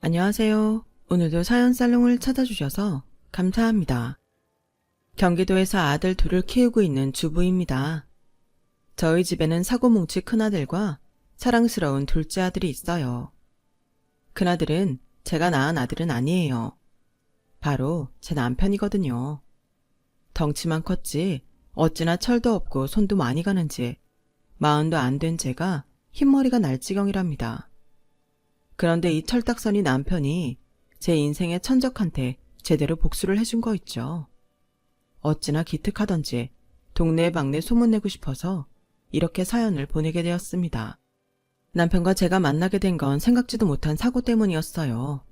안녕하세요. 오늘도 사연 살롱을 찾아주셔서 감사합니다. 경기도에서 아들 둘을 키우고 있는 주부입니다. 저희 집에는 사고뭉치 큰아들과 사랑스러운 둘째 아들이 있어요. 큰아들은 제가 낳은 아들은 아니에요. 바로 제 남편이거든요. 덩치만 컸지 어찌나 철도 없고 손도 많이 가는지 40도 안 된 제가 흰머리가 날 지경이랍니다. 그런데 이 철딱서니 남편이 제 인생의 천적한테 제대로 복수를 해준 거 있죠. 어찌나 기특하던지 동네 방네 소문내고 싶어서 이렇게 사연을 보내게 되었습니다. 남편과 제가 만나게 된 건 생각지도 못한 사고 때문이었어요.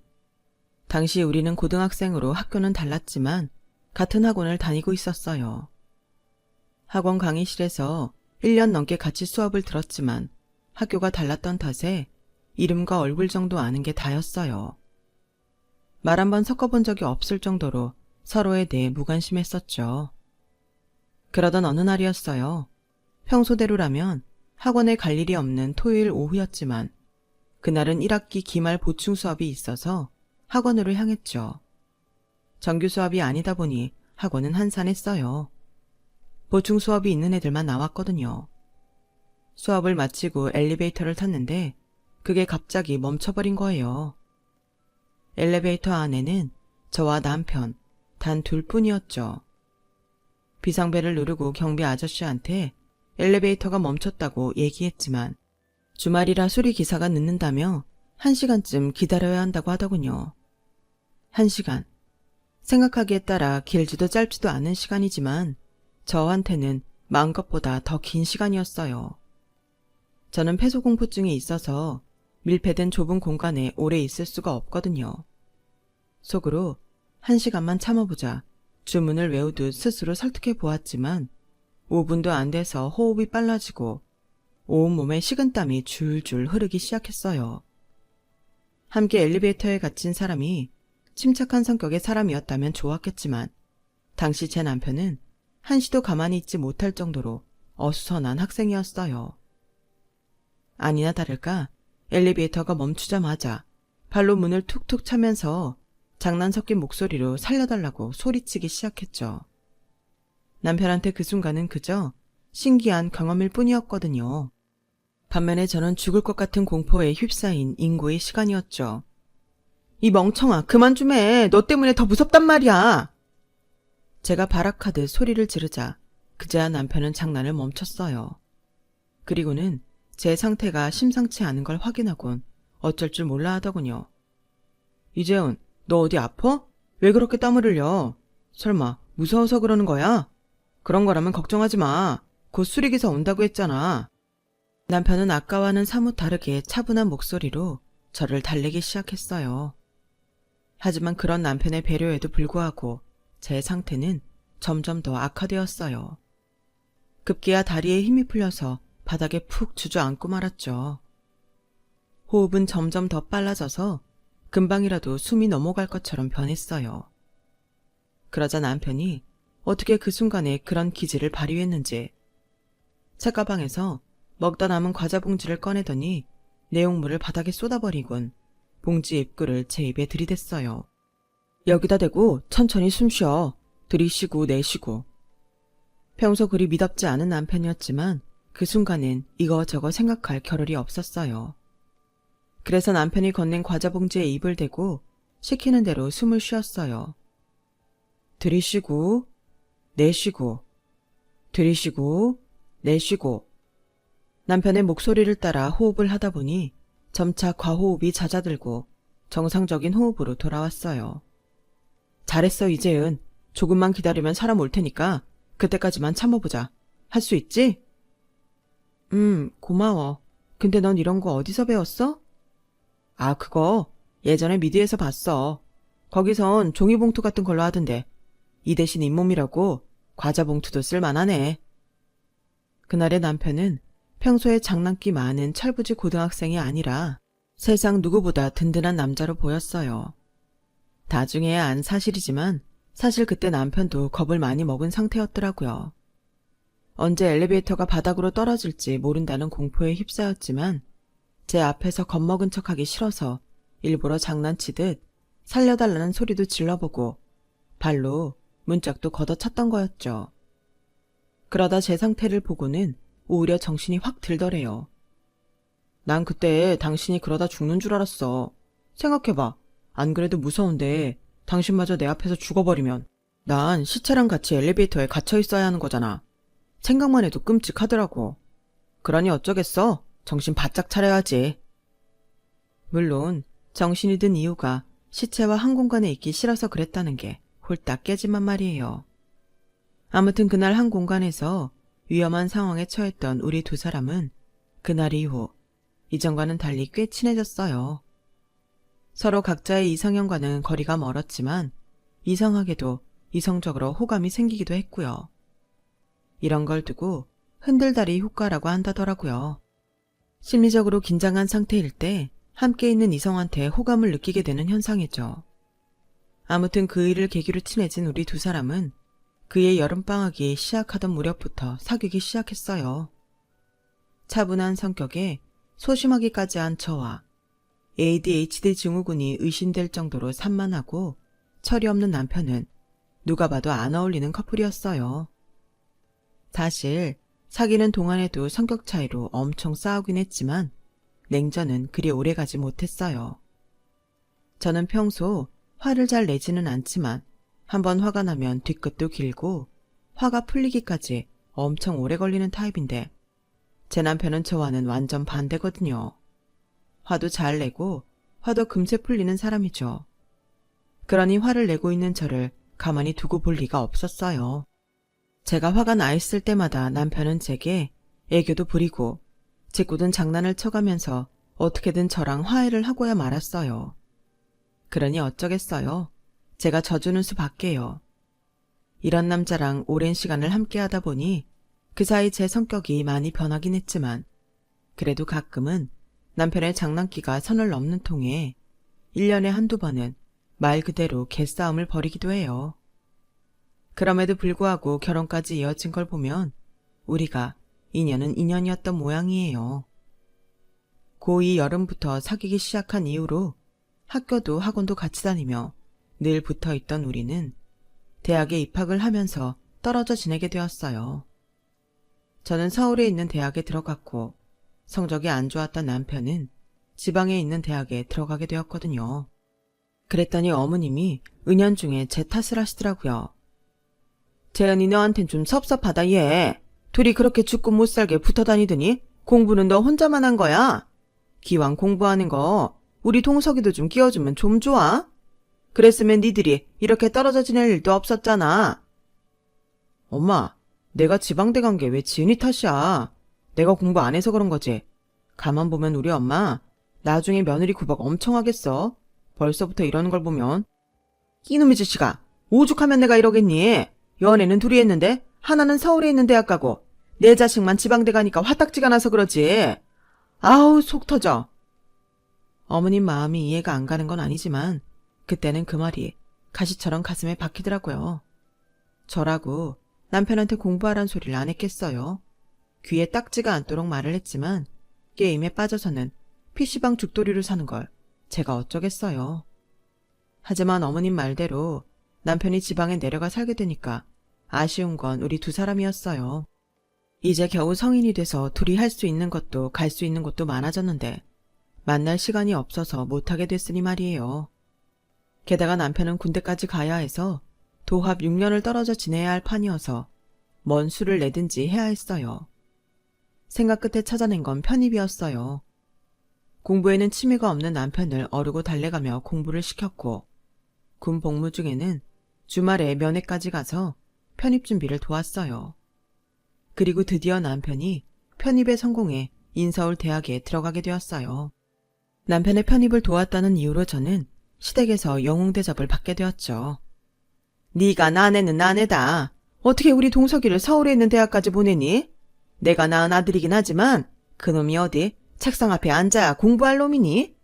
당시 우리는 고등학생으로 학교는 달랐지만 같은 학원을 다니고 있었어요. 학원 강의실에서 1년 넘게 같이 수업을 들었지만 학교가 달랐던 탓에 이름과 얼굴 정도 아는 게 다였어요. 말 한 번 섞어본 적이 없을 정도로 서로에 대해 무관심했었죠. 그러던 어느 날이었어요. 평소대로라면 학원에 갈 일이 없는 토요일 오후였지만 그날은 1학기 기말 보충 수업이 있어서 학원으로 향했죠. 정규 수업이 아니다 보니 학원은 한산했어요. 보충 수업이 있는 애들만 나왔거든요. 수업을 마치고 엘리베이터를 탔는데 그게 갑자기 멈춰버린 거예요. 엘리베이터 안에는 저와 남편 단 둘뿐이었죠. 비상벨을 누르고 경비 아저씨한테 엘리베이터가 멈췄다고 얘기했지만 주말이라 수리기사가 늦는다며 1시간쯤 기다려야 한다고 하더군요. 1시간. 생각하기에 따라 길지도 짧지도 않은 시간이지만 저한테는 마음 것보다 더 긴 시간이었어요. 저는 폐소공포증이 있어서 밀폐된 좁은 공간에 오래 있을 수가 없거든요. 속으로 1시간만 참아보자 주문을 외우듯 스스로 설득해 보았지만 5분도 안 돼서 호흡이 빨라지고 온몸에 식은땀이 줄줄 흐르기 시작했어요. 함께 엘리베이터에 갇힌 사람이 침착한 성격의 사람이었다면 좋았겠지만 당시 제 남편은 한시도 가만히 있지 못할 정도로 어수선한 학생이었어요. 아니나 다를까 엘리베이터가 멈추자마자 발로 문을 툭툭 차면서 장난 섞인 목소리로 살려달라고 소리치기 시작했죠. 남편한테 그 순간은 그저 신기한 경험일 뿐이었거든요. 반면에 저는 죽을 것 같은 공포에 휩싸인 인고의 시간이었죠. 이 멍청아, 그만 좀 해. 너 때문에 더 무섭단 말이야. 제가 발악하듯 소리를 지르자 그제야 남편은 장난을 멈췄어요. 그리고는 제 상태가 심상치 않은 걸 확인하곤 어쩔 줄 몰라 하더군요. 이재훈, 너 어디 아파? 왜 그렇게 땀을 흘려? 설마 무서워서 그러는 거야? 그런 거라면 걱정하지 마. 곧 수리기사 온다고 했잖아. 남편은 아까와는 사뭇 다르게 차분한 목소리로 저를 달래기 시작했어요. 하지만 그런 남편의 배려에도 불구하고 제 상태는 점점 더 악화되었어요. 급기야 다리에 힘이 풀려서 바닥에 푹 주저앉고 말았죠. 호흡은 점점 더 빨라져서 금방이라도 숨이 넘어갈 것처럼 변했어요. 그러자 남편이 어떻게 그 순간에 그런 기질을 발휘했는지 책가방에서 먹다 남은 과자 봉지를 꺼내더니 내용물을 바닥에 쏟아버리곤 봉지 입구를 제 입에 들이댔어요. 여기다 대고 천천히 숨 쉬어. 들이쉬고 내쉬고. 평소 그리 미덥지 않은 남편이었지만 그 순간엔 이거저거 생각할 겨를이 없었어요. 그래서 남편이 건넨 과자 봉지에 입을 대고 시키는 대로 숨을 쉬었어요. 들이쉬고 내쉬고 들이쉬고 내쉬고. 남편의 목소리를 따라 호흡을 하다 보니 점차 과호흡이 잦아들고 정상적인 호흡으로 돌아왔어요. 잘했어 이재은. 조금만 기다리면 사람 올 테니까 그때까지만 참아보자. 할 수 있지? 고마워. 근데 넌 이런 거 어디서 배웠어? 아, 그거 예전에 미디에서 봤어. 거기선 종이봉투 같은 걸로 하던데 이 대신 잇몸이라고 과자 봉투도 쓸만하네. 그날의 남편은 평소에 장난기 많은 철부지 고등학생이 아니라 세상 누구보다 든든한 남자로 보였어요. 나중에야 안 사실이지만 사실 그때 남편도 겁을 많이 먹은 상태였더라고요. 언제 엘리베이터가 바닥으로 떨어질지 모른다는 공포에 휩싸였지만 제 앞에서 겁먹은 척하기 싫어서 일부러 장난치듯 살려달라는 소리도 질러보고 발로 문짝도 걷어찼던 거였죠. 그러다 제 상태를 보고는 오히려 정신이 확 들더래요. 난 그때 당신이 그러다 죽는 줄 알았어. 생각해봐. 안 그래도 무서운데 당신마저 내 앞에서 죽어버리면 난 시체랑 같이 엘리베이터에 갇혀 있어야 하는 거잖아. 생각만 해도 끔찍하더라고. 그러니 어쩌겠어? 정신 바짝 차려야지. 물론 정신이 든 이유가 시체와 한 공간에 있기 싫어서 그랬다는 게 홀딱 깨지만 말이에요. 아무튼 그날 한 공간에서 위험한 상황에 처했던 우리 두 사람은 그날 이후 이전과는 달리 꽤 친해졌어요. 서로 각자의 이상형과는 거리가 멀었지만 이상하게도 이성적으로 호감이 생기기도 했고요. 이런 걸 두고 흔들다리 효과라고 한다더라고요. 심리적으로 긴장한 상태일 때 함께 있는 이성한테 호감을 느끼게 되는 현상이죠. 아무튼 그 일을 계기로 친해진 우리 두 사람은 그의 여름방학이 시작하던 무렵부터 사귀기 시작했어요. 차분한 성격에 소심하기까지 한 저와 ADHD 증후군이 의심될 정도로 산만하고 철이 없는 남편은 누가 봐도 안 어울리는 커플이었어요. 사실 사귀는 동안에도 성격 차이로 엄청 싸우긴 했지만 냉전은 그리 오래가지 못했어요. 저는 평소 화를 잘 내지는 않지만 한번 화가 나면 뒤끝도 길고 화가 풀리기까지 엄청 오래 걸리는 타입인데 제 남편은 저와는 완전 반대거든요. 화도 잘 내고 화도 금세 풀리는 사람이죠. 그러니 화를 내고 있는 저를 가만히 두고 볼 리가 없었어요. 제가 화가 나 있을 때마다 남편은 제게 애교도 부리고 짓궂은 장난을 쳐가면서 어떻게든 저랑 화해를 하고야 말았어요. 그러니 어쩌겠어요. 제가 져주는 수밖에요. 이런 남자랑 오랜 시간을 함께하다 보니 그 사이 제 성격이 많이 변하긴 했지만 그래도 가끔은 남편의 장난기가 선을 넘는 통에 1년에 한두 번은 말 그대로 개싸움을 벌이기도 해요. 그럼에도 불구하고 결혼까지 이어진 걸 보면 우리가 인연은 인연이었던 모양이에요. 고2 여름부터 사귀기 시작한 이후로 학교도 학원도 같이 다니며 늘 붙어있던 우리는 대학에 입학을 하면서 떨어져 지내게 되었어요. 저는 서울에 있는 대학에 들어갔고 성적이 안 좋았던 남편은 지방에 있는 대학에 들어가게 되었거든요. 그랬더니 어머님이 은연중에 제 탓을 하시더라고요. 재현이 너한텐 좀 섭섭하다 얘. 둘이 그렇게 죽고 못살게 붙어 다니더니 공부는 너 혼자만 한 거야. 기왕 공부하는 거 우리 동석이도 좀 끼워주면 좀 좋아. 그랬으면 니들이 이렇게 떨어져 지낼 일도 없었잖아. 엄마, 내가 지방대 간 게 왜 지은이 탓이야. 내가 공부 안 해서 그런 거지. 가만 보면 우리 엄마 나중에 며느리 구박 엄청 하겠어. 벌써부터 이러는 걸 보면. 이놈의 자식아, 오죽하면 내가 이러겠니. 연애는 둘이 했는데 하나는 서울에 있는 대학 가고 내 자식만 지방대 가니까 화딱지가 나서 그러지. 아우 속 터져. 어머님 마음이 이해가 안 가는 건 아니지만 그때는 그 말이 가시처럼 가슴에 박히더라고요. 저라고 남편한테 공부하란 소리를 안 했겠어요. 귀에 딱지가 않도록 말을 했지만 게임에 빠져서는 PC방 죽돌이로 사는 걸 제가 어쩌겠어요. 하지만 어머님 말대로 남편이 지방에 내려가 살게 되니까 아쉬운 건 우리 두 사람이었어요. 이제 겨우 성인이 돼서 둘이 할 수 있는 것도 갈 수 있는 곳도 많아졌는데 만날 시간이 없어서 못하게 됐으니 말이에요. 게다가 남편은 군대까지 가야 해서 도합 6년을 떨어져 지내야 할 판이어서 뭔 수를 내든지 해야 했어요. 생각 끝에 찾아낸 건 편입이었어요. 공부에는 취미가 없는 남편을 어르고 달래가며 공부를 시켰고 군 복무 중에는 주말에 면회까지 가서 편입 준비를 도왔어요. 그리고 드디어 남편이 편입에 성공해 인서울 대학에 들어가게 되었어요. 남편의 편입을 도왔다는 이유로 저는 시댁에서 영웅 대접을 받게 되었죠. 네가 낳은 아내다. 어떻게 우리 동석이를 서울에 있는 대학까지 보내니? 내가 낳은 아들이긴 하지만 그놈이 어디 책상 앞에 앉아야 공부할 놈이니?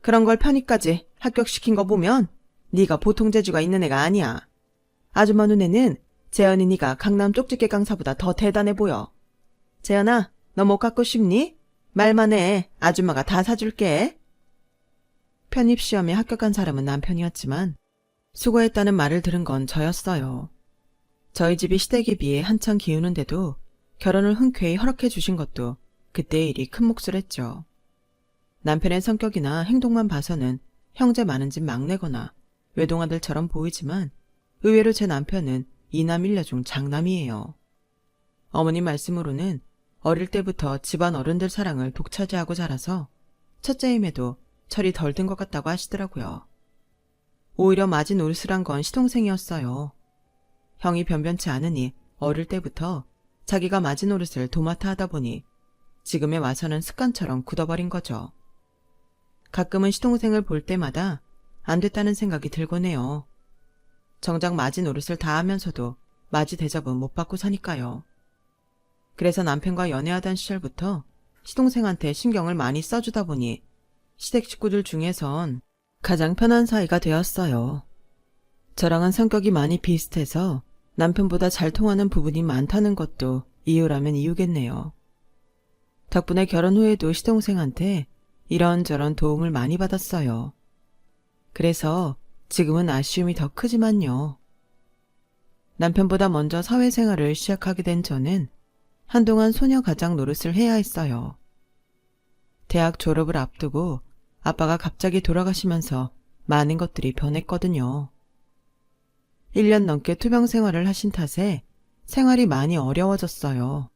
그런 걸 편입까지 합격시킨 거 보면 네가 보통 재주가 있는 애가 아니야. 아줌마 눈에는 재현이 네가 강남 쪽집게 강사보다 더 대단해 보여. 재현아, 너 못 갖고 싶니? 말만 해. 아줌마가 다 사줄게. 편입시험에 합격한 사람은 남편이었지만 수고했다는 말을 들은 건 저였어요. 저희 집이 시댁에 비해 한창 기우는데도 결혼을 흔쾌히 허락해 주신 것도 그때의 일이 큰 몫을 했죠. 남편의 성격이나 행동만 봐서는 형제 많은 집 막내거나 외동아들처럼 보이지만 의외로 제 남편은 이남 일녀 중 장남이에요. 어머님 말씀으로는 어릴 때부터 집안 어른들 사랑을 독차지하고 자라서 첫째임에도 철이 덜 든 것 같다고 하시더라고요. 오히려 맞이 노릇을 한 건 시동생이었어요. 형이 변변치 않으니 어릴 때부터 자기가 맞이 노릇을 도맡아 하다 보니 지금에 와서는 습관처럼 굳어버린 거죠. 가끔은 시동생을 볼 때마다 안 됐다는 생각이 들곤 해요. 정작 맞이 노릇을 다 하면서도 맞이 대접은 못 받고 사니까요. 그래서 남편과 연애하던 시절부터 시동생한테 신경을 많이 써주다 보니 시댁 식구들 중에선 가장 편한 사이가 되었어요. 저랑은 성격이 많이 비슷해서 남편보다 잘 통하는 부분이 많다는 것도 이유라면 이유겠네요. 덕분에 결혼 후에도 시동생한테 이런저런 도움을 많이 받았어요. 그래서 지금은 아쉬움이 더 크지만요. 남편보다 먼저 사회생활을 시작하게 된 저는 한동안 소녀 가장 노릇을 해야 했어요. 대학 졸업을 앞두고 아빠가 갑자기 돌아가시면서 많은 것들이 변했거든요. 1년 넘게 투병 생활을 하신 탓에 생활이 많이 어려워졌어요.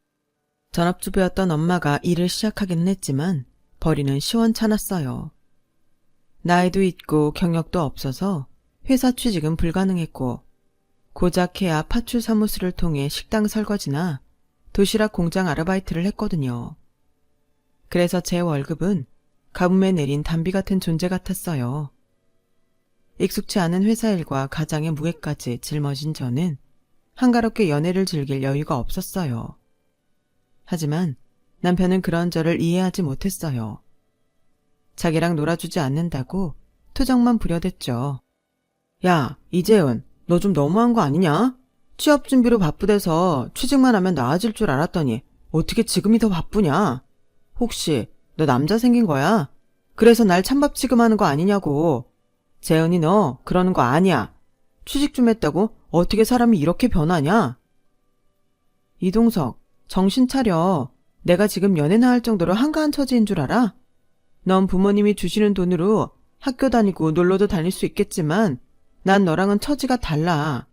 전업주부였던 엄마가 일을 시작하기는 했지만 벌이는 시원찮았어요. 나이도 있고 경력도 없어서 회사 취직은 불가능했고 고작 해야 파출 사무소를 통해 식당 설거지나 도시락 공장 아르바이트를 했거든요. 그래서 제 월급은 가뭄에 내린 단비 같은 존재 같았어요. 익숙치 않은 회사 일과 가장의 무게까지 짊어진 저는 한가롭게 연애를 즐길 여유가 없었어요. 하지만 남편은 그런 저를 이해하지 못했어요. 자기랑 놀아주지 않는다고 투정만 부려댔죠. 야, 이재은, 너 좀 너무한 거 아니냐? 취업 준비로 바쁘대서 취직만 하면 나아질 줄 알았더니 어떻게 지금이 더 바쁘냐? 혹시 너 남자 생긴 거야? 그래서 날 찬밥 취급하는 거 아니냐고. 재은이 너 그러는 거 아니야. 취직 좀 했다고 어떻게 사람이 이렇게 변하냐? 이동석, 정신 차려. 내가 지금 연애나 할 정도로 한가한 처지인 줄 알아? 넌 부모님이 주시는 돈으로 학교 다니고 놀러도 다닐 수 있겠지만 난 너랑은 처지가 달라.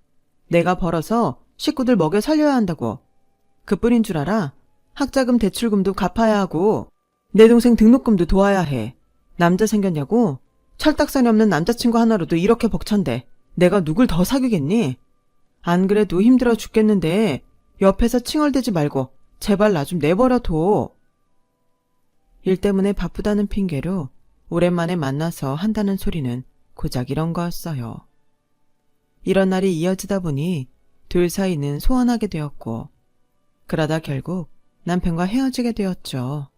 내가 벌어서 식구들 먹여 살려야 한다고. 그뿐인 줄 알아? 학자금 대출금도 갚아야 하고 내 동생 등록금도 도와야 해. 남자 생겼냐고? 철딱선이 없는 남자친구 하나로도 이렇게 벅찬데 내가 누굴 더 사귀겠니? 안 그래도 힘들어 죽겠는데 옆에서 칭얼대지 말고 제발 나 좀 내버려둬. 일 때문에 바쁘다는 핑계로 오랜만에 만나서 한다는 소리는 고작 이런 거였어요. 이런 날이 이어지다 보니 둘 사이는 소원하게 되었고 그러다 결국 남편과 헤어지게 되었죠.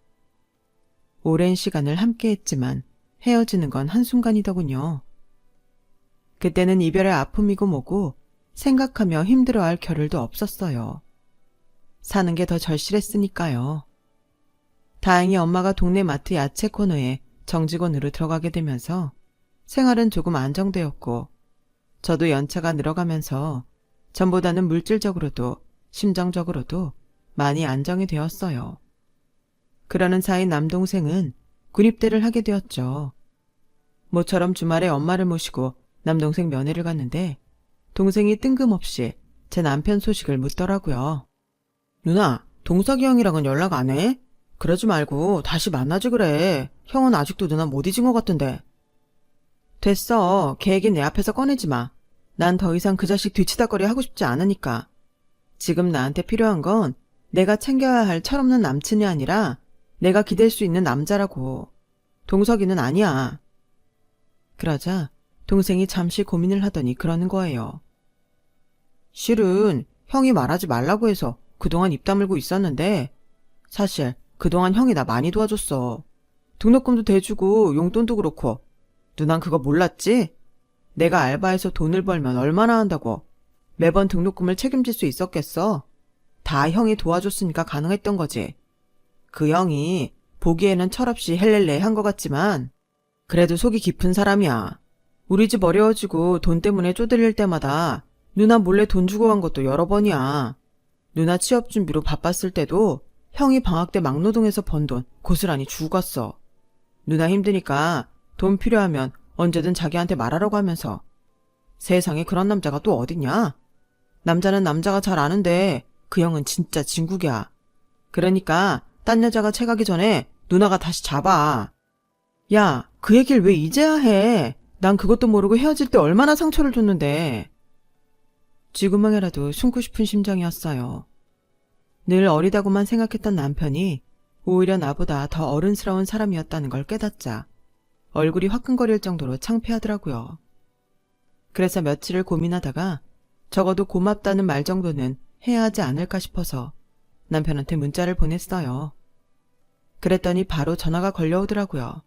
오랜 시간을 함께했지만 헤어지는 건 한순간이더군요. 그때는 이별의 아픔이고 뭐고 생각하며 힘들어할 겨를도 없었어요. 사는 게 더 절실했으니까요. 다행히 엄마가 동네 마트 야채 코너에 정직원으로 들어가게 되면서 생활은 조금 안정되었고 저도 연차가 늘어가면서 전보다는 물질적으로도 심정적으로도 많이 안정이 되었어요. 그러는 사이 남동생은 군입대를 하게 되었죠. 모처럼 주말에 엄마를 모시고 남동생 면회를 갔는데 동생이 뜬금없이 제 남편 소식을 묻더라고요. 누나, 동석이 형이랑은 연락 안 해? 그러지 말고 다시 만나지 그래. 형은 아직도 누나 못 잊은 것 같은데. 됐어. 걔 얘기 내 앞에서 꺼내지 마. 난 더 이상 그 자식 뒤치다거리 하고 싶지 않으니까. 지금 나한테 필요한 건 내가 챙겨야 할 철없는 남친이 아니라 내가 기댈 수 있는 남자라고. 동석이는 아니야. 그러자 동생이 잠시 고민을 하더니 그러는 거예요. 실은 형이 말하지 말라고 해서 그동안 입 다물고 있었는데 사실 그동안 형이 나 많이 도와줬어. 등록금도 대주고 용돈도 그렇고. 누난 그거 몰랐지? 내가 알바해서 돈을 벌면 얼마나 한다고. 매번 등록금을 책임질 수 있었겠어? 다 형이 도와줬으니까 가능했던 거지. 그 형이 보기에는 철없이 헬렐레 한 것 같지만 그래도 속이 깊은 사람이야. 우리 집 어려워지고 돈 때문에 쪼들릴 때마다 누나 몰래 돈 주고 간 것도 여러 번이야. 누나 취업 준비로 바빴을 때도 형이 방학 때 막노동해서 번 돈 고스란히 주고 갔어. 누나 힘드니까 돈 필요하면 언제든 자기한테 말하라고 하면서. 세상에 그런 남자가 또 어딨냐? 남자는 남자가 잘 아는데 그 형은 진짜 진국이야. 그러니까 딴 여자가 채가기 전에 누나가 다시 잡아. 야, 그 얘기를 왜 이제야 해? 난 그것도 모르고 헤어질 때 얼마나 상처를 줬는데. 쥐구멍이라도 숨고 싶은 심정이었어요. 늘 어리다고만 생각했던 남편이 오히려 나보다 더 어른스러운 사람이었다는 걸 깨닫자 얼굴이 화끈거릴 정도로 창피하더라고요. 그래서 며칠을 고민하다가 적어도 고맙다는 말 정도는 해야 하지 않을까 싶어서 남편한테 문자를 보냈어요. 그랬더니 바로 전화가 걸려오더라고요.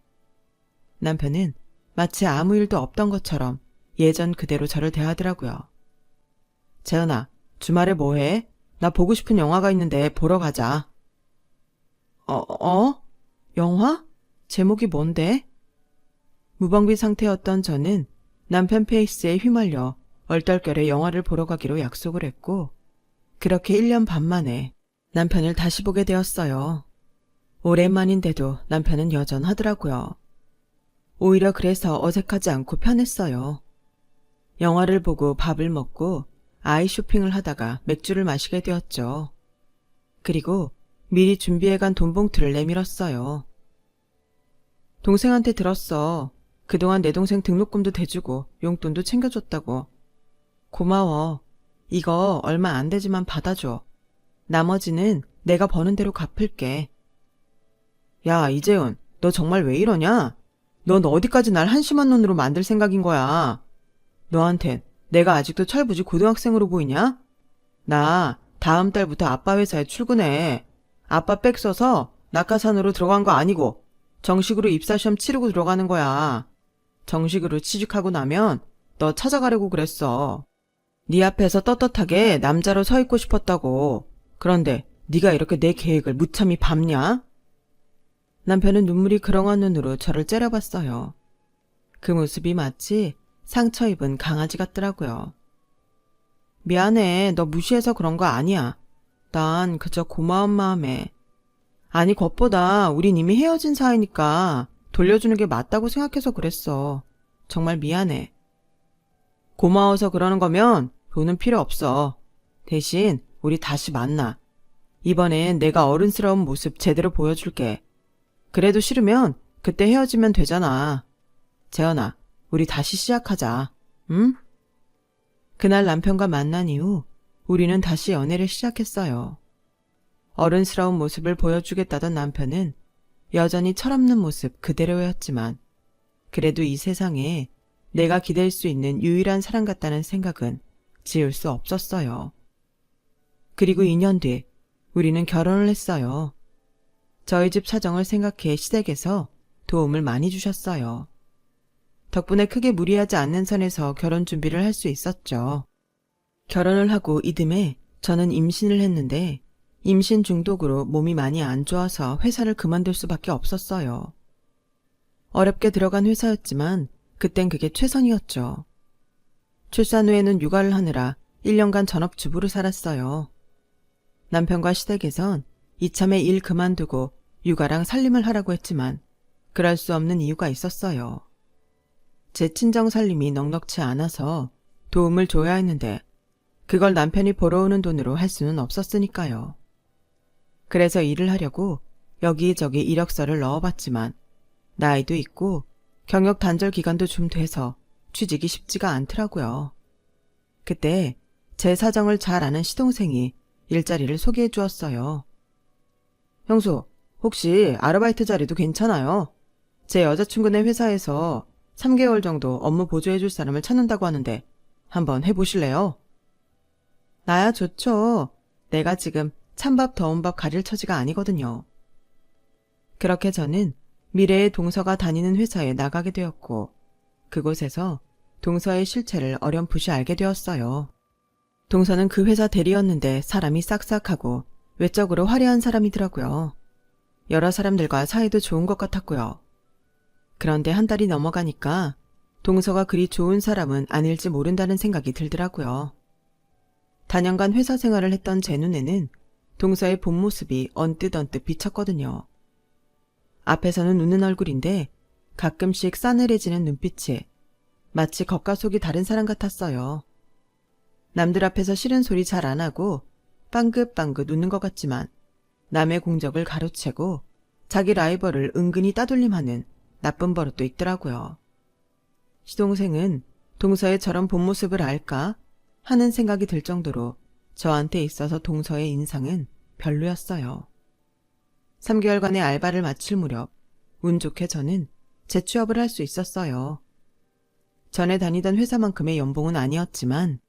남편은 마치 아무 일도 없던 것처럼 예전 그대로 저를 대하더라고요. 재은아, 주말에 뭐해? 나 보고 싶은 영화가 있는데 보러 가자. 영화? 제목이 뭔데? 무방비 상태였던 저는 남편 페이스에 휘말려 얼떨결에 영화를 보러 가기로 약속을 했고 그렇게 1년 반 만에 남편을 다시 보게 되었어요. 오랜만인데도 남편은 여전하더라고요. 오히려 그래서 어색하지 않고 편했어요. 영화를 보고 밥을 먹고 아이 쇼핑을 하다가 맥주를 마시게 되었죠. 그리고 미리 준비해간 돈 봉투를 내밀었어요. 동생한테 들었어. 그동안 내 동생 등록금도 대주고 용돈도 챙겨줬다고. 고마워. 이거 얼마 안 되지만 받아줘. 나머지는 내가 버는 대로 갚을게. 야, 이재훈, 너 정말 왜 이러냐? 넌 어디까지 날 한심한 놈으로 만들 생각인 거야? 너한텐 내가 아직도 철부지 고등학생으로 보이냐? 나 다음 달부터 아빠 회사에 출근해. 아빠 백 써서 낙하산으로 들어간 거 아니고 정식으로 입사시험 치르고 들어가는 거야. 정식으로 취직하고 나면 너 찾아가려고 그랬어. 네 앞에서 떳떳하게 남자로 서 있고 싶었다고. 그런데 네가 이렇게 내 계획을 무참히 밟냐? 남편은 눈물이 그렁한 눈으로 저를 째려봤어요. 그 모습이 마치 상처 입은 강아지 같더라고요. 미안해. 너 무시해서 그런 거 아니야. 난 그저 고마운 마음에. 아니, 겉보다 우린 이미 헤어진 사이니까 돌려주는 게 맞다고 생각해서 그랬어. 정말 미안해. 고마워서 그러는 거면 돈은 필요 없어. 대신 우리 다시 만나. 이번엔 내가 어른스러운 모습 제대로 보여줄게. 그래도 싫으면 그때 헤어지면 되잖아. 재현아, 우리 다시 시작하자. 응? 그날 남편과 만난 이후 우리는 다시 연애를 시작했어요. 어른스러운 모습을 보여주겠다던 남편은 여전히 철없는 모습 그대로였지만 그래도 이 세상에 내가 기댈 수 있는 유일한 사람 같다는 생각은 지울 수 없었어요. 그리고 2년 뒤 우리는 결혼을 했어요. 저희 집 사정을 생각해 시댁에서 도움을 많이 주셨어요. 덕분에 크게 무리하지 않는 선에서 결혼 준비를 할 수 있었죠. 결혼을 하고 이듬해 저는 임신을 했는데 임신 중독으로 몸이 많이 안 좋아서 회사를 그만둘 수밖에 없었어요. 어렵게 들어간 회사였지만 그땐 그게 최선이었죠. 출산 후에는 육아를 하느라 1년간 전업주부로 살았어요. 남편과 시댁에선 이참에 일 그만두고 육아랑 살림을 하라고 했지만 그럴 수 없는 이유가 있었어요. 제 친정 살림이 넉넉치 않아서 도움을 줘야 했는데 그걸 남편이 벌어오는 돈으로 할 수는 없었으니까요. 그래서 일을 하려고 여기저기 이력서를 넣어봤지만 나이도 있고 경력 단절 기간도 좀 돼서 취직이 쉽지가 않더라고요. 그때 제 사정을 잘 아는 시동생이 일자리를 소개해 주었어요. 형수, 혹시 아르바이트 자리도 괜찮아요? 제 여자친구네 회사에서 3개월 정도 업무 보조해 줄 사람을 찾는다고 하는데 한번 해보실래요? 나야 좋죠. 내가 지금 찬밥 더운 밥 가릴 처지가 아니거든요. 그렇게 저는 미래의 동서가 다니는 회사에 나가게 되었고 그곳에서 동서의 실체를 어렴풋이 알게 되었어요. 동서는 그 회사 대리였는데 사람이 싹싹하고 외적으로 화려한 사람이더라고요. 여러 사람들과 사이도 좋은 것 같았고요. 그런데 한 달이 넘어가니까 동서가 그리 좋은 사람은 아닐지 모른다는 생각이 들더라고요. 다년간 회사 생활을 했던 제 눈에는 동서의 본 모습이 언뜻 비쳤거든요. 앞에서는 웃는 얼굴인데 가끔씩 싸늘해지는 눈빛이 마치 겉과 속이 다른 사람 같았어요. 남들 앞에서 싫은 소리 잘 안 하고 빵긋빵긋 웃는 것 같지만 남의 공적을 가로채고 자기 라이벌을 은근히 따돌림하는 나쁜 버릇도 있더라고요. 시동생은 동서의 저런 본 모습을 알까 하는 생각이 들 정도로 저한테 있어서 동서의 인상은 별로였어요. 3개월간의 알바를 마칠 무렵 운 좋게 저는 재취업을 할 수 있었어요. 전에 다니던 회사만큼의 연봉은 아니었지만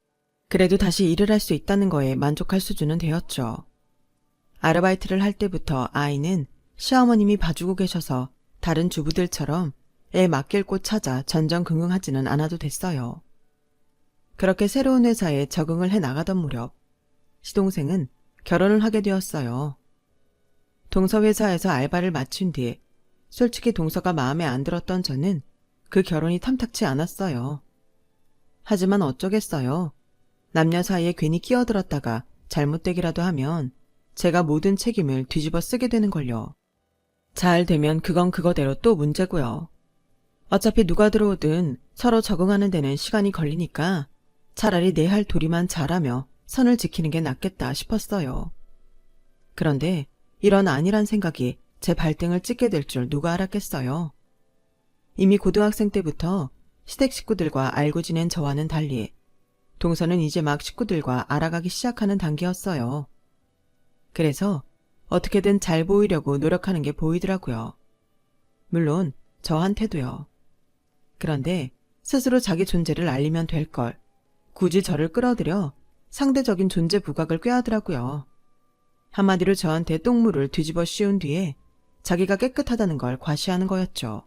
그래도 다시 일을 할 수 있다는 거에 만족할 수준은 되었죠. 아르바이트를 할 때부터 아이는 시어머님이 봐주고 계셔서 다른 주부들처럼 애 맡길 곳 찾아 전전긍긍하지는 않아도 됐어요. 그렇게 새로운 회사에 적응을 해 나가던 무렵 시동생은 결혼을 하게 되었어요. 동서 회사에서 알바를 마친 뒤 솔직히 동서가 마음에 안 들었던 저는 그 결혼이 탐탁치 않았어요. 하지만 어쩌겠어요. 남녀 사이에 괜히 끼어들었다가 잘못되기라도 하면 제가 모든 책임을 뒤집어 쓰게 되는걸요. 잘 되면 그건 그거대로 또 문제고요. 어차피 누가 들어오든 서로 적응하는 데는 시간이 걸리니까 차라리 내 할 도리만 잘하며 선을 지키는 게 낫겠다 싶었어요. 그런데 이런 안일한 생각이 제 발등을 찍게 될 줄 누가 알았겠어요. 이미 고등학생 때부터 시댁 식구들과 알고 지낸 저와는 달리 동서는 이제 막 식구들과 알아가기 시작하는 단계였어요. 그래서 어떻게든 잘 보이려고 노력하는 게 보이더라고요. 물론 저한테도요. 그런데 스스로 자기 존재를 알리면 될 걸 굳이 저를 끌어들여 상대적인 존재 부각을 꾀하더라고요. 한마디로 저한테 똥물을 뒤집어 씌운 뒤에 자기가 깨끗하다는 걸 과시하는 거였죠.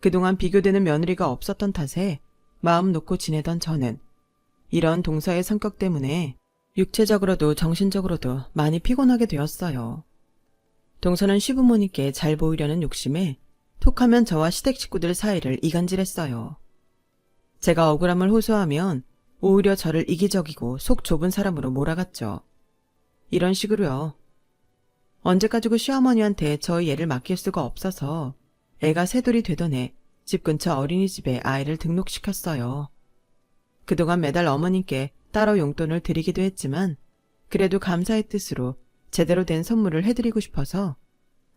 그동안 비교되는 며느리가 없었던 탓에 마음 놓고 지내던 저는 이런 동서의 성격 때문에 육체적으로도 정신적으로도 많이 피곤하게 되었어요. 동서는 시부모님께 잘 보이려는 욕심에 톡하면 저와 시댁 식구들 사이를 이간질했어요. 제가 억울함을 호소하면 오히려 저를 이기적이고 속 좁은 사람으로 몰아갔죠. 이런 식으로요. 언제까지고 시어머니한테 저희 애를 맡길 수가 없어서 애가 새돌이 되던 해 집 근처 어린이집에 아이를 등록시켰어요. 그동안 매달 어머님께 따로 용돈을 드리기도 했지만 그래도 감사의 뜻으로 제대로 된 선물을 해드리고 싶어서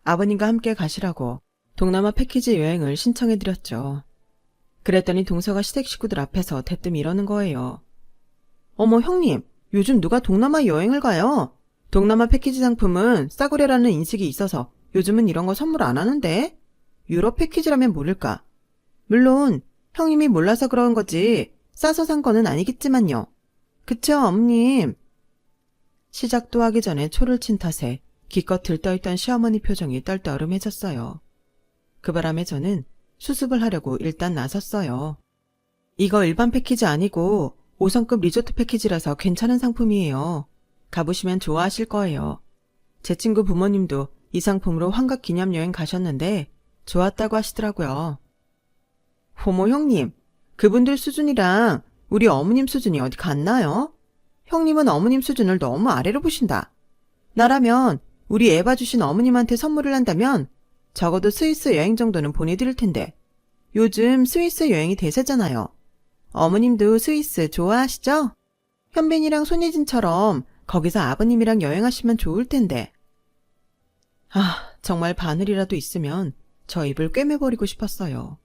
아버님과 함께 가시라고 동남아 패키지 여행을 신청해드렸죠. 그랬더니 동서가 시댁 식구들 앞에서 대뜸 이러는 거예요. 어머 형님, 요즘 누가 동남아 여행을 가요? 동남아 패키지 상품은 싸구려라는 인식이 있어서 요즘은 이런 거 선물 안 하는데? 유럽 패키지라면 모를까? 물론 형님이 몰라서 그런 거지 싸서 산 거는 아니겠지만요. 그쵸 어머님? 시작도 하기 전에 초를 친 탓에 기껏 들떠있던 시어머니 표정이 떨떠름해졌어요. 그 바람에 저는 수습을 하려고 일단 나섰어요. 이거 일반 패키지 아니고 5성급 리조트 패키지라서 괜찮은 상품이에요. 가보시면 좋아하실 거예요. 제 친구 부모님도 이 상품으로 환갑 기념여행 가셨는데 좋았다고 하시더라고요. 호모 형님, 그분들 수준이랑 우리 어머님 수준이 어디 같나요? 형님은 어머님 수준을 너무 아래로 보신다. 나라면 우리 애 봐주신 어머님한테 선물을 한다면 적어도 스위스 여행 정도는 보내드릴 텐데 요즘 스위스 여행이 대세잖아요. 어머님도 스위스 좋아하시죠? 현빈이랑 손예진처럼 거기서 아버님이랑 여행하시면 좋을 텐데. 정말 바늘이라도 있으면 저 입을 꿰매버리고 싶었어요.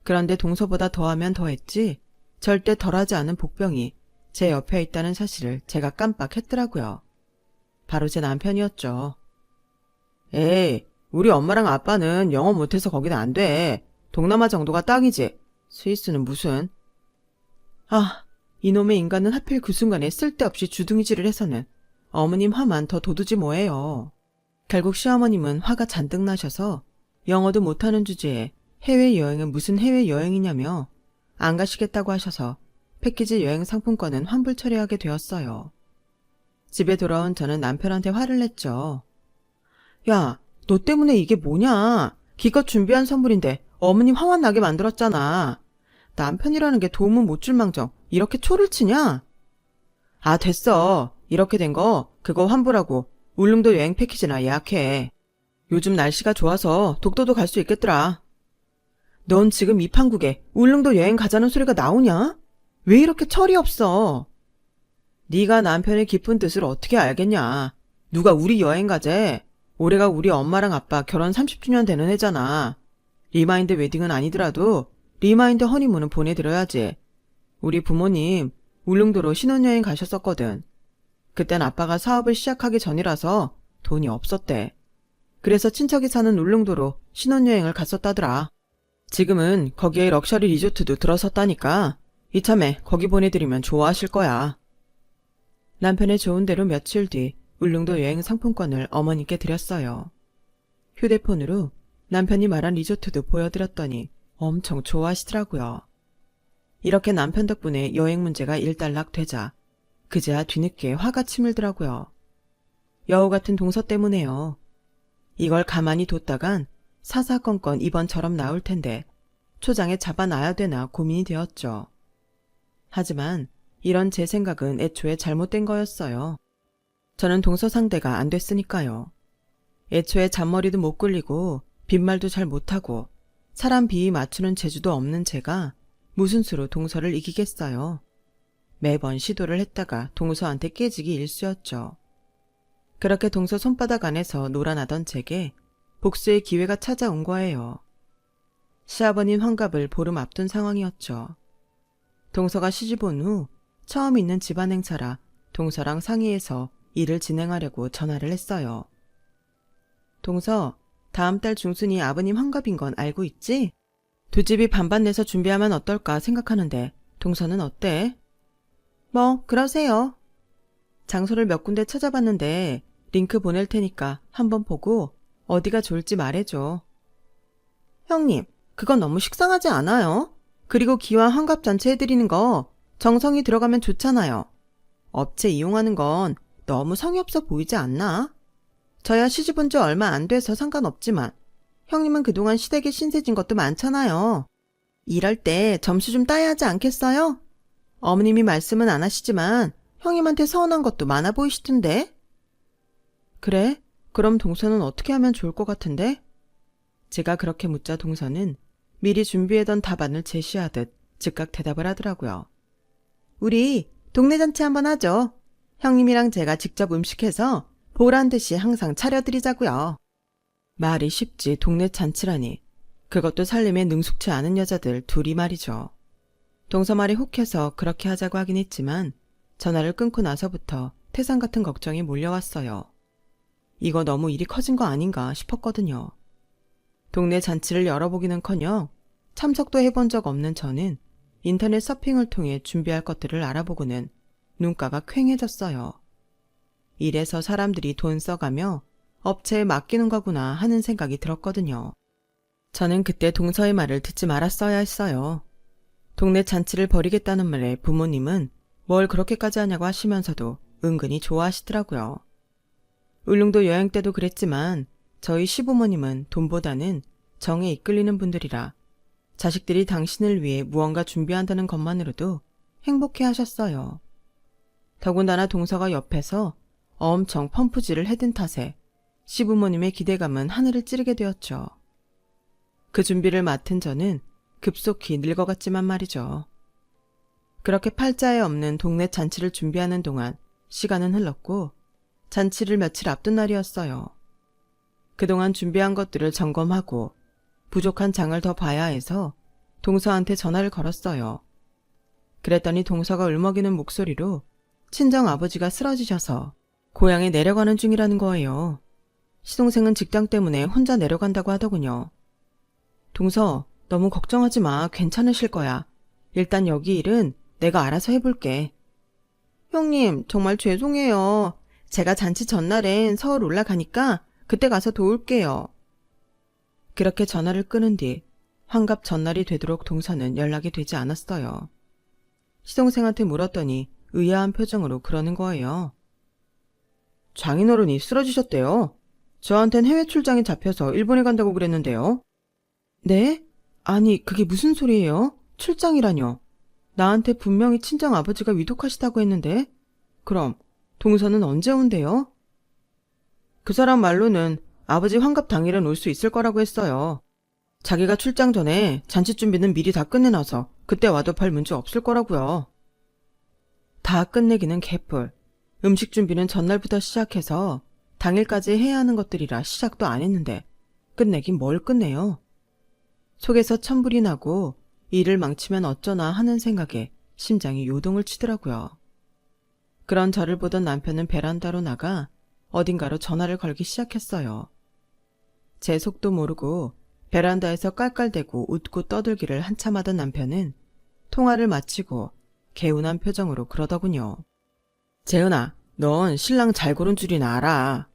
그런데 동서보다 더하면 더했지 절대 덜하지 않은 복병이 제 옆에 있다는 사실을 제가 깜빡했더라고요. 바로 제 남편이었죠. 에이, 우리 엄마랑 아빠는 영어 못해서 거기는 안 돼. 동남아 정도가 딱이지. 스위스는 무슨. 이놈의 인간은 하필 그 순간에 쓸데없이 주둥이질을 해서는 어머님 화만 더 돋우지 뭐예요. 결국 시어머님은 화가 잔뜩 나셔서 영어도 못하는 주제에 해외여행은 무슨 해외여행이냐며 안 가시겠다고 하셔서 패키지 여행 상품권은 환불 처리하게 되었어요. 집에 돌아온 저는 남편한테 화를 냈죠. 야, 너 때문에 이게 뭐냐? 기껏 준비한 선물인데 어머님 화만 나게 만들었잖아. 남편이라는 게 도움은 못 줄 망정 이렇게 초를 치냐? 아, 됐어. 이렇게 된 거 그거 환불하고 울릉도 여행 패키지나 예약해. 요즘 날씨가 좋아서 독도도 갈 수 있겠더라. 넌 지금 이 판국에 울릉도 여행 가자는 소리가 나오냐? 왜 이렇게 철이 없어? 네가 남편의 깊은 뜻을 어떻게 알겠냐? 누가 우리 여행 가재? 올해가 우리 엄마랑 아빠 결혼 30주년 되는 해잖아. 리마인드 웨딩은 아니더라도 리마인드 허니문은 보내드려야지. 우리 부모님 울릉도로 신혼여행 가셨었거든. 그땐 아빠가 사업을 시작하기 전이라서 돈이 없었대. 그래서 친척이 사는 울릉도로 신혼여행을 갔었다더라. 지금은 거기에 럭셔리 리조트도 들어섰다니까 이참에 거기 보내드리면 좋아하실 거야. 남편의 좋은 대로 며칠 뒤 울릉도 여행 상품권을 어머니께 드렸어요. 휴대폰으로 남편이 말한 리조트도 보여드렸더니 엄청 좋아하시더라고요. 이렇게 남편 덕분에 여행 문제가 일단락되자 그제야 뒤늦게 화가 치밀더라고요. 여우 같은 동서 때문에요. 이걸 가만히 뒀다간 사사건건 이번처럼 나올 텐데 초장에 잡아놔야 되나 고민이 되었죠. 하지만 이런 제 생각은 애초에 잘못된 거였어요. 저는 동서 상대가 안 됐으니까요. 애초에 잔머리도 못 굴리고 빈말도 잘 못하고 사람 비위 맞추는 재주도 없는 제가 무슨 수로 동서를 이기겠어요. 매번 시도를 했다가 동서한테 깨지기 일쑤였죠. 그렇게 동서 손바닥 안에서 놀아나던 제게 복수의 기회가 찾아온 거예요. 시아버님 환갑을 보름 앞둔 상황이었죠. 동서가 시집 온 후 처음 있는 집안 행사라 동서랑 상의해서 일을 진행하려고 전화를 했어요. 동서, 다음 달 중순이 아버님 환갑인 건 알고 있지? 두 집이 반반 내서 준비하면 어떨까 생각하는데 동서는 어때? 뭐 그러세요. 장소를 몇 군데 찾아봤는데 링크 보낼 테니까 한번 보고 어디가 좋을지 말해줘. 형님, 그건 너무 식상하지 않아요? 그리고 기왕 환갑잔치 해드리는 거 정성이 들어가면 좋잖아요. 업체 이용하는 건 너무 성의 없어 보이지 않나? 저야 시집 온 지 얼마 안 돼서 상관없지만 형님은 그동안 시댁에 신세진 것도 많잖아요. 이럴 때 점수 좀 따야 하지 않겠어요? 어머님이 말씀은 안 하시지만 형님한테 서운한 것도 많아 보이시던데? 그래? 그럼 동서는 어떻게 하면 좋을 것 같은데? 제가 그렇게 묻자 동서는 미리 준비해둔 답안을 제시하듯 즉각 대답을 하더라고요. 우리 동네 잔치 한번 하죠. 형님이랑 제가 직접 음식해서 보란 듯이 항상 차려드리자고요. 말이 쉽지 동네 잔치라니. 그것도 살림에 능숙치 않은 여자들 둘이 말이죠. 동서 말이 혹해서 그렇게 하자고 하긴 했지만 전화를 끊고 나서부터 태산 같은 걱정이 몰려왔어요. 이거 너무 일이 커진 거 아닌가 싶었거든요. 동네 잔치를 열어보기는커녕 참석도 해본 적 없는 저는 인터넷 서핑을 통해 준비할 것들을 알아보고는 눈가가 퀭해졌어요. 이래서 사람들이 돈 써가며 업체에 맡기는 거구나 하는 생각이 들었거든요. 저는 그때 동서의 말을 듣지 말았어야 했어요. 동네 잔치를 벌이겠다는 말에 부모님은 뭘 그렇게까지 하냐고 하시면서도 은근히 좋아하시더라고요. 울릉도 여행 때도 그랬지만 저희 시부모님은 돈보다는 정에 이끌리는 분들이라 자식들이 당신을 위해 무언가 준비한다는 것만으로도 행복해 하셨어요. 더군다나 동서가 옆에서 엄청 펌프질을 해댄 탓에 시부모님의 기대감은 하늘을 찌르게 되었죠. 그 준비를 맡은 저는 급속히 늙어갔지만 말이죠. 그렇게 팔자에 없는 동네 잔치를 준비하는 동안 시간은 흘렀고 잔치를 며칠 앞둔 날이었어요. 그동안 준비한 것들을 점검하고 부족한 장을 더 봐야 해서 동서한테 전화를 걸었어요. 그랬더니 동서가 울먹이는 목소리로 친정 아버지가 쓰러지셔서 고향에 내려가는 중이라는 거예요. 시동생은 직장 때문에 혼자 내려간다고 하더군요. 동서, 너무 걱정하지 마. 괜찮으실 거야. 일단 여기 일은 내가 알아서 해볼게. 형님, 정말 죄송해요. 제가 잔치 전날엔 서울 올라가니까 그때 가서 도울게요. 그렇게 전화를 끊은 뒤 환갑 전날이 되도록 동서는 연락이 되지 않았어요. 시동생한테 물었더니 의아한 표정으로 그러는 거예요. 장인어른이 쓰러지셨대요. 저한텐 해외 출장이 잡혀서 일본에 간다고 그랬는데요. 네? 아니, 그게 무슨 소리예요? 출장이라뇨. 나한테 분명히 친정 아버지가 위독하시다고 했는데? 그럼 동서는 언제 온대요? 그 사람 말로는 아버지 환갑 당일은 올 수 있을 거라고 했어요. 자기가 출장 전에 잔치 준비는 미리 다 끝내놔서 그때 와도 별 문제 없을 거라고요. 다 끝내기는 개뿔. 음식 준비는 전날부터 시작해서 당일까지 해야 하는 것들이라 시작도 안 했는데 끝내긴 뭘 끝내요. 속에서 천불이 나고 일을 망치면 어쩌나 하는 생각에 심장이 요동을 치더라고요. 그런 저를 보던 남편은 베란다로 나가 어딘가로 전화를 걸기 시작했어요. 제 속도 모르고 베란다에서 깔깔대고 웃고 떠들기를 한참 하던 남편은 통화를 마치고 개운한 표정으로 그러더군요. 재은아, 넌 신랑 잘 고른 줄이나 알아.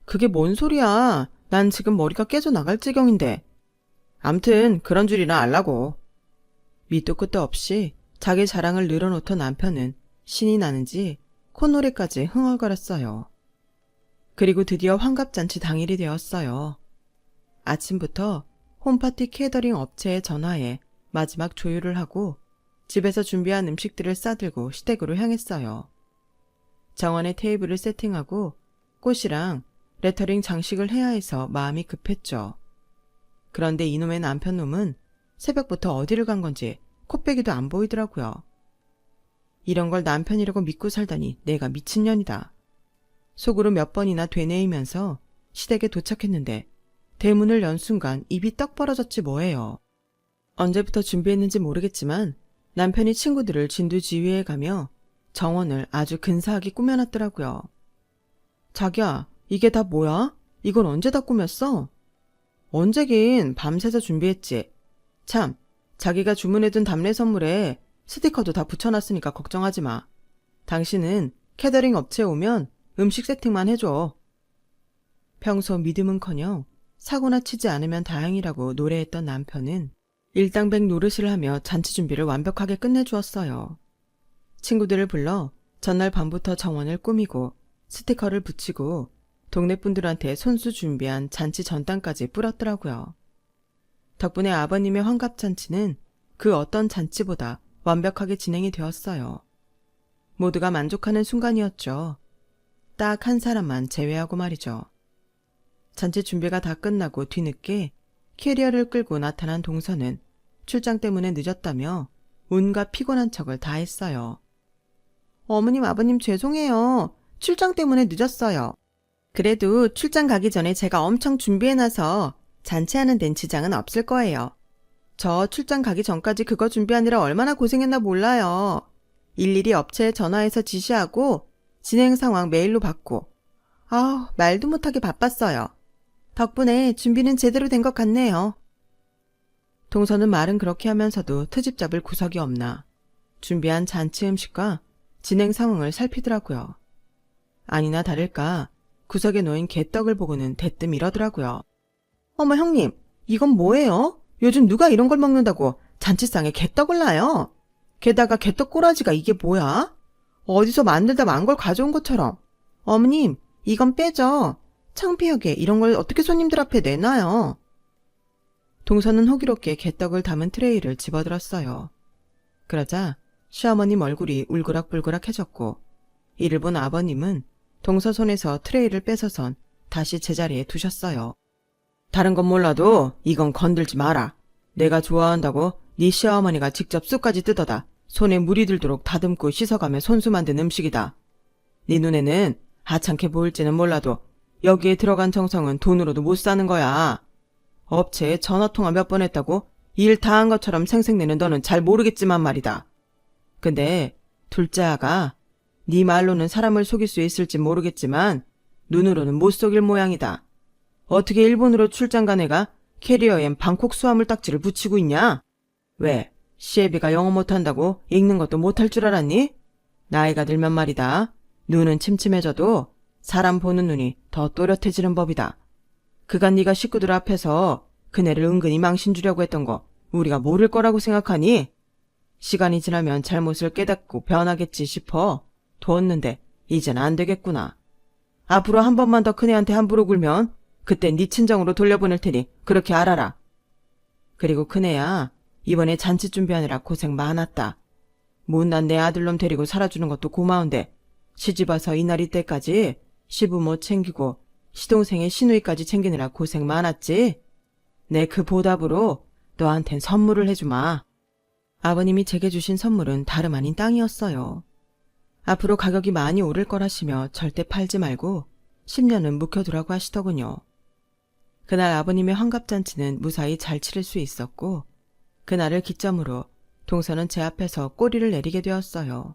그게 뭔 소리야. 난 지금 머리가 깨져 나갈 지경인데. 암튼 그런 줄이나 알라고. 밑도 끝도 없이 자기 자랑을 늘어놓던 남편은 신이 나는지 콧노래까지 흥얼거렸어요. 그리고 드디어 환갑잔치 당일이 되었어요. 아침부터 홈파티 케이터링 업체에 전화해 마지막 조율을 하고 집에서 준비한 음식들을 싸들고 시댁으로 향했어요. 정원에 테이블을 세팅하고 꽃이랑 레터링 장식을 해야 해서 마음이 급했죠. 그런데 이놈의 남편놈은 새벽부터 어디를 간 건지 코빼기도 안 보이더라고요. 이런 걸 남편이라고 믿고 살다니 내가 미친년이다. 속으로 몇 번이나 되뇌이면서 시댁에 도착했는데 대문을 연 순간 입이 떡 벌어졌지 뭐예요. 언제부터 준비했는지 모르겠지만 남편이 친구들을 진두지휘해 가며 정원을 아주 근사하게 꾸며놨더라고요. 자기야, 이게 다 뭐야? 이건 언제 다 꾸몄어? 언제긴 밤새서 준비했지. 참, 자기가 주문해둔 답례 선물에 스티커도 다 붙여놨으니까 걱정하지 마. 당신은 캐더링 업체에 오면 음식 세팅만 해줘. 평소 믿음은커녕 사고나 치지 않으면 다행이라고 노래했던 남편은 일당백 노릇을 하며 잔치 준비를 완벽하게 끝내주었어요. 친구들을 불러 전날 밤부터 정원을 꾸미고 스티커를 붙이고 동네 분들한테 손수 준비한 잔치 전단까지 뿌렸더라고요. 덕분에 아버님의 환갑잔치는 그 어떤 잔치보다 완벽하게 진행이 되었어요. 모두가 만족하는 순간이었죠. 딱 한 사람만 제외하고 말이죠. 잔치 준비가 다 끝나고 뒤늦게 캐리어를 끌고 나타난 동서는 출장 때문에 늦었다며 온갖 피곤한 척을 다 했어요. 어머님, 아버님 죄송해요. 출장 때문에 늦었어요. 그래도 출장 가기 전에 제가 엄청 준비해놔서 잔치하는 데는 지장은 없을 거예요. 저 출장 가기 전까지 그거 준비하느라 얼마나 고생했나 몰라요. 일일이 업체에 전화해서 지시하고 진행 상황 메일로 받고. 말도 못하게 바빴어요. 덕분에 준비는 제대로 된 것 같네요. 동서는 말은 그렇게 하면서도 트집 잡을 구석이 없나 준비한 잔치 음식과 진행 상황을 살피더라고요. 아니나 다를까 구석에 놓인 개떡을 보고는 대뜸 이러더라고요. 어머 형님, 이건 뭐예요? 요즘 누가 이런 걸 먹는다고 잔치상에 개떡을 놔요? 게다가 개떡 꼬라지가 이게 뭐야? 어디서 만들다 만 걸 가져온 것처럼. 어머님, 이건 빼죠. 창피하게 이런 걸 어떻게 손님들 앞에 내놔요. 동서는 호기롭게 개떡을 담은 트레이를 집어들었어요. 그러자 시어머님 얼굴이 울그락불그락해졌고 이를 본 아버님은 동서 손에서 트레이를 뺏어선 다시 제자리에 두셨어요. 다른 건 몰라도 이건 건들지 마라. 내가 좋아한다고 네 시어머니가 직접 쑥까지 뜯어다 손에 물이 들도록 다듬고 씻어가며 손수 만든 음식이다. 네 눈에는 하찮게 보일지는 몰라도 여기에 들어간 정성은 돈으로도 못 사는 거야. 업체에 전화통화 몇 번 했다고 일 다 한 것처럼 생색내는 너는 잘 모르겠지만 말이다. 근데 둘째 아가 네 말로는 사람을 속일 수 있을지 모르겠지만 눈으로는 못 속일 모양이다. 어떻게 일본으로 출장 간 애가 캐리어엔 방콕 수화물 딱지를 붙이고 있냐? 왜? 시애비가 영어 못한다고 읽는 것도 못할 줄 알았니? 나이가 들면 말이다. 눈은 침침해져도 사람 보는 눈이 더 또렷해지는 법이다. 그간 네가 식구들 앞에서 그네를 은근히 망신 주려고 했던 거 우리가 모를 거라고 생각하니? 시간이 지나면 잘못을 깨닫고 변하겠지 싶어 뒀는데 이젠 안 되겠구나. 앞으로 한 번만 더 큰애한테 함부로 굴면 그때 네 친정으로 돌려보낼 테니 그렇게 알아라. 그리고 큰애야, 이번에 잔치 준비하느라 고생 많았다. 못난 내 아들놈 데리고 살아주는 것도 고마운데 시집 와서 이날 이때까지 시부모 챙기고 시동생의 시누이까지 챙기느라 고생 많았지? 내 그 보답으로 너한텐 선물을 해주마. 아버님이 제게 주신 선물은 다름 아닌 땅이었어요. 앞으로 가격이 많이 오를 거라시며 절대 팔지 말고 10년은 묵혀두라고 하시더군요. 그날 아버님의 환갑잔치는 무사히 잘 치를 수 있었고 그날을 기점으로 동서는 제 앞에서 꼬리를 내리게 되었어요.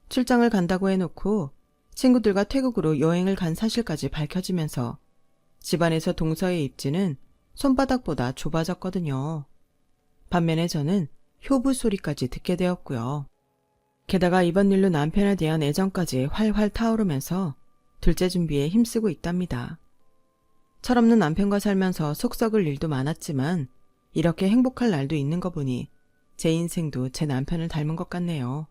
출장을 간다고 해놓고 친구들과 태국으로 여행을 간 사실까지 밝혀지면서 집안에서 동서의 입지는 손바닥보다 좁아졌거든요. 반면에 저는 효부 소리까지 듣게 되었고요. 게다가 이번 일로 남편에 대한 애정까지 활활 타오르면서 둘째 준비에 힘쓰고 있답니다. 철없는 남편과 살면서 속 썩을 일도 많았지만 이렇게 행복할 날도 있는 거 보니 제 인생도 제 남편을 닮은 것 같네요.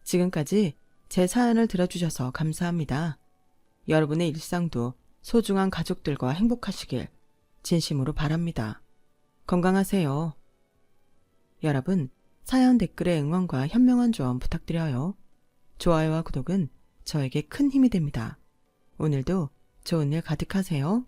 지금까지 제 사연을 들어주셔서 감사합니다. 여러분의 일상도 소중한 가족들과 행복하시길 진심으로 바랍니다. 건강하세요. 여러분, 사연 댓글에 응원과 현명한 조언 부탁드려요. 좋아요와 구독은 저에게 큰 힘이 됩니다. 오늘도 좋은 일 가득하세요.